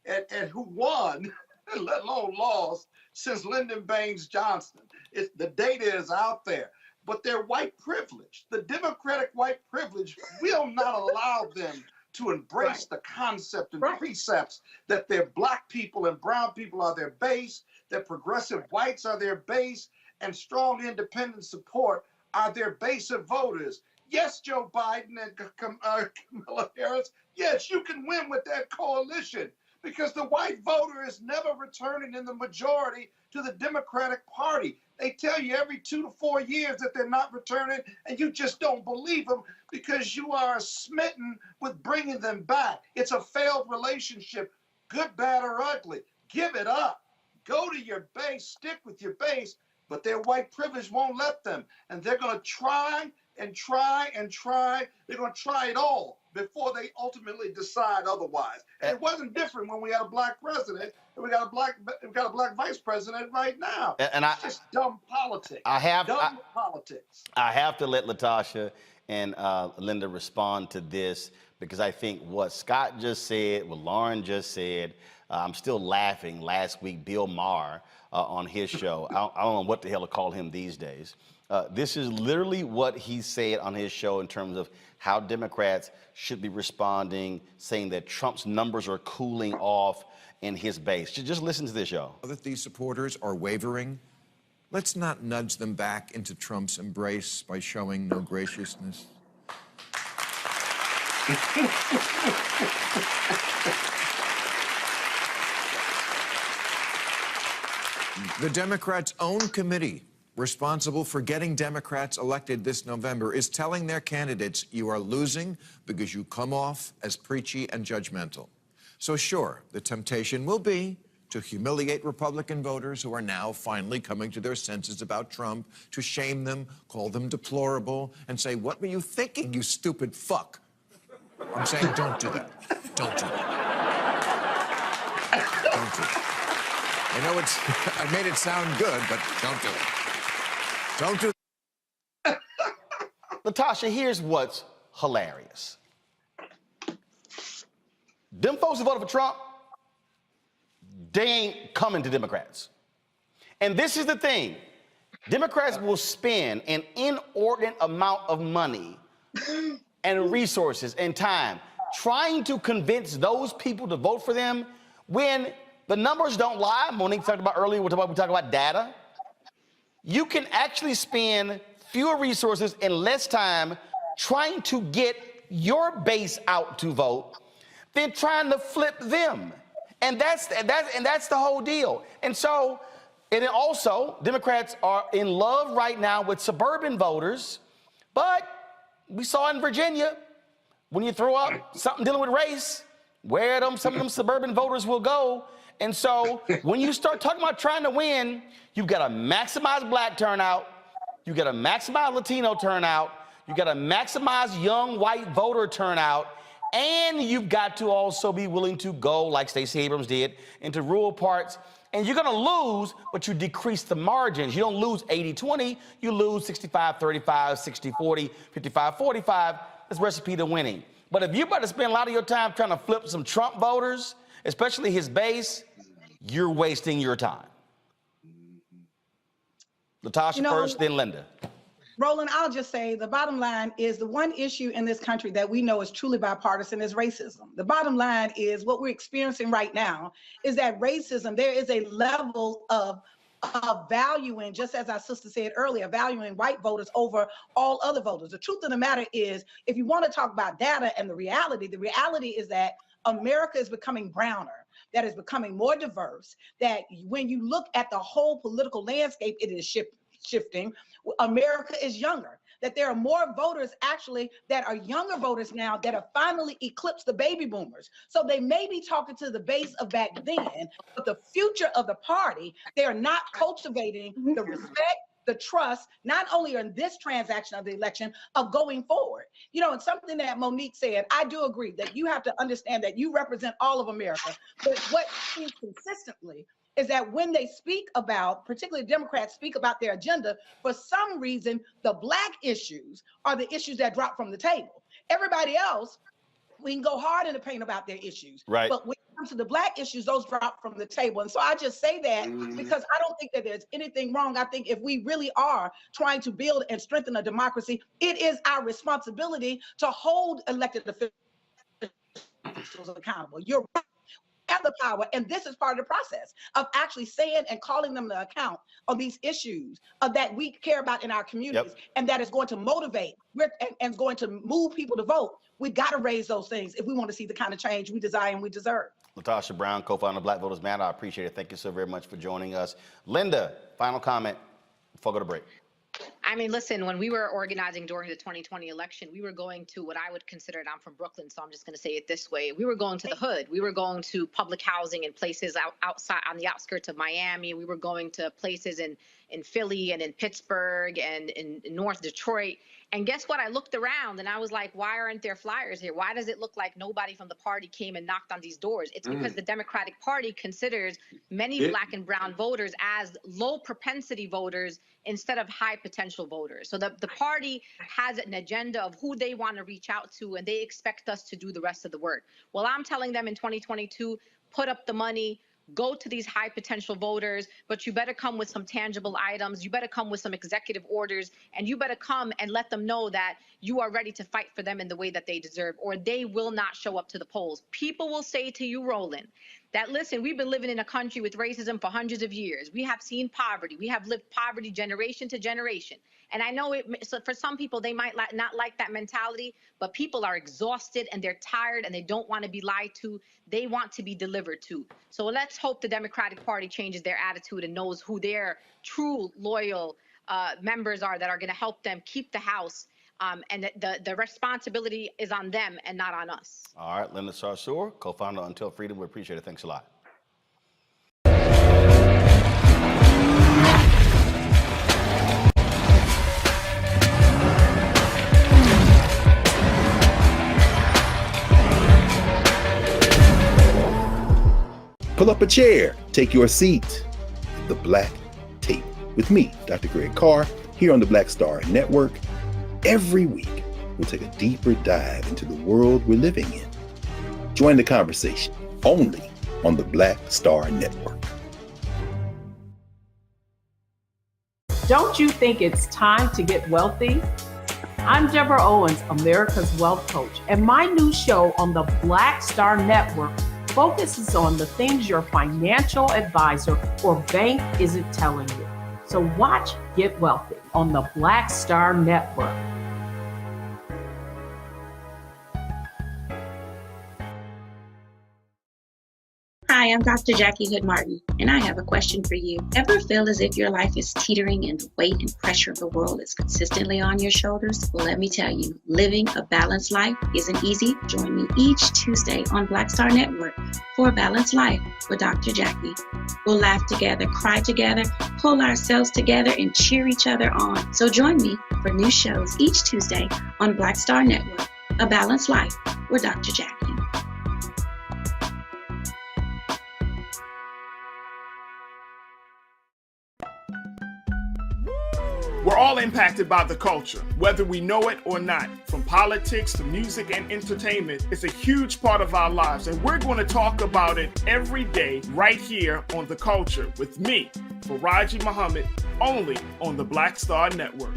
and who won, let alone lost, since Lyndon Baines Johnson. The data is out there, but they're white privilege. The Democratic white privilege will not allow them to embrace the concept and precepts that their Black people and brown people are their base, that progressive whites are their base, and strong independent support are their base of voters. Yes, Joe Biden and Kamala Harris, yes, you can win with that coalition, because the white voter is never returning in the majority to the Democratic Party. They tell you every 2 to 4 years that they're not returning, and you just don't believe them because you are smitten with bringing them back. It's a failed relationship, good, bad, or ugly. Give it up. Go to your base, stick with your base, but their white privilege won't let them. And they're going to try and try and try. They're going to try it all before they ultimately decide otherwise. And it wasn't different when we had a Black president, and we got a black vice president right now. And it's just dumb politics. Politics. I have to let Latasha and Linda respond to this, because I think what Scott just said, what Lauren just said, I'm still laughing. Last week, Bill Maher on his show, I don't know what the hell to call him these days. This is literally what he said on his show in terms of how Democrats should be responding, saying that Trump's numbers are cooling off in his base. Just listen to this, y'all. That these supporters are wavering, let's not nudge them back into Trump's embrace by showing no graciousness. The Democrats' own committee, responsible for getting Democrats elected this November, is telling their candidates, you are losing because you come off as preachy and judgmental. So sure, the temptation will be to humiliate Republican voters who are now finally coming to their senses about Trump, to shame them, call them deplorable, and say, what were you thinking, you stupid fuck? I'm saying don't do that. Don't do that. Don't do it. I know I made it sound good, but don't do it. Don't do it. Latasha, here's what's hilarious. Them folks who voted for Trump, they ain't coming to Democrats. And this is the thing. Democrats will spend an inordinate amount of money and resources and time trying to convince those people to vote for them when the numbers don't lie. Monique talked about earlier, we talked about data. You can actually spend fewer resources and less time trying to get your base out to vote than trying to flip them. And that's the whole deal. And so, and then also, Democrats are in love right now with suburban voters, but we saw in Virginia, when you throw up something dealing with race, where some of them suburban voters will go. And so when you start talking about trying to win, you've got to maximize Black turnout, you've got to maximize Latino turnout, you've got to maximize young white voter turnout, and you've got to also be willing to go, like Stacey Abrams did, into rural parts And you're going to lose, but you decrease the margins. You don't lose 80-20. You lose 65-35, 60-40, 55-45. That's recipe to winning. But if you're about to spend a lot of your time trying to flip some Trump voters, especially his base, you're wasting your time. Latasha first, then Linda. Roland, I'll just say the bottom line is the one issue in this country that we know is truly bipartisan is racism. The bottom line is what we're experiencing right now is that racism, there is a level of valuing, just as our sister said earlier, valuing white voters over all other voters. The truth of the matter is, if you want to talk about data and the reality is that America is becoming browner, that is becoming more diverse, that when you look at the whole political landscape, it is shifting. America is younger, that there are more voters actually that are younger voters now that have finally eclipsed the baby boomers. So they may be talking to the base of back then, but the future of the party, they are not cultivating the respect, the trust, not only in this transaction of the election, of going forward. You know, and something that Monique said, I do agree that you have to understand that you represent all of America, but what seems consistently is that when they speak about, particularly Democrats speak about their agenda, for some reason, the Black issues are the issues that drop from the table. Everybody else, we can go hard in the paint about their issues. Right. But when it comes to the Black issues, those drop from the table. And so I just say that because I don't think that there's anything wrong. I think if we really are trying to build and strengthen a democracy, it is our responsibility to hold elected officials accountable. You're right. Have the power, and this is part of the process of actually saying and calling them to account on these issues that we care about in our communities, and that is going to motivate and going to move people to vote. We got to raise those things if we want to see the kind of change we desire and we deserve. Latasha Brown, co-founder of Black Voters Matter. I appreciate it. Thank you so very much for joining us. Linda, final comment before I go to break. I mean, listen, when we were organizing during the 2020 election, we were going to what I would consider, and I'm from Brooklyn, so I'm just going to say it this way. We were going to the hood. We were going to public housing in places outside on the outskirts of Miami. We were going to places in Philly and in Pittsburgh and in North Detroit. And guess what? I looked around and I was like, why aren't there flyers here? Why does it look like nobody from the party came and knocked on these doors? It's because the Democratic Party considers many Black and brown voters as low propensity voters instead of high potential voters. So the party has an agenda of who they want to reach out to, and they expect us to do the rest of the work. Well, I'm telling them in 2022, put up the money, go to these high potential voters, but you better come with some tangible items. You better come with some executive orders, and you better come and let them know that you are ready to fight for them in the way that they deserve, or they will not show up to the polls. People will say to you, Roland, that, listen, we've been living in a country with racism for hundreds of years. We have seen poverty. We have lived poverty generation to generation. And I know so for some people, they might not like that mentality, but people are exhausted and they're tired and they don't want to be lied to. They want to be delivered to. So let's hope the Democratic Party changes their attitude and knows who their true loyal members are that are going to help them keep the House. And the responsibility is on them and not on us. All right, Linda Sarsour, co-founder of Until Freedom. We appreciate it. Thanks a lot. Pull up a chair, take your seat. The Black Tape with me, Dr. Greg Carr, here on the Black Star Network. Every week, we'll take a deeper dive into the world we're living in. Join the conversation only on the Black Star Network. Don't you think it's time to get wealthy? I'm Deborah Owens, America's Wealth Coach, and my new show on the Black Star Network focuses on the things your financial advisor or bank isn't telling you. So watch Get Wealthy on the Black Star Network. Hi, I'm Dr. Jackie Hood Martin, and I have a question for you. Ever feel as if your life is teetering and the weight and pressure of the world is consistently on your shoulders? Well, let me tell you, living a balanced life isn't easy. Join me each Tuesday on Black Star Network for A Balanced Life with Dr. Jackie. We'll laugh together, cry together, pull ourselves together, and cheer each other on. So join me for new shows each Tuesday on Black Star Network, A Balanced Life with Dr. Jackie. We're all impacted by the culture, whether we know it or not. From politics to music and entertainment, it's a huge part of our lives, and we're going to talk about it every day right here on The Culture with me, Faraji Muhammad, only on the Black Star Network.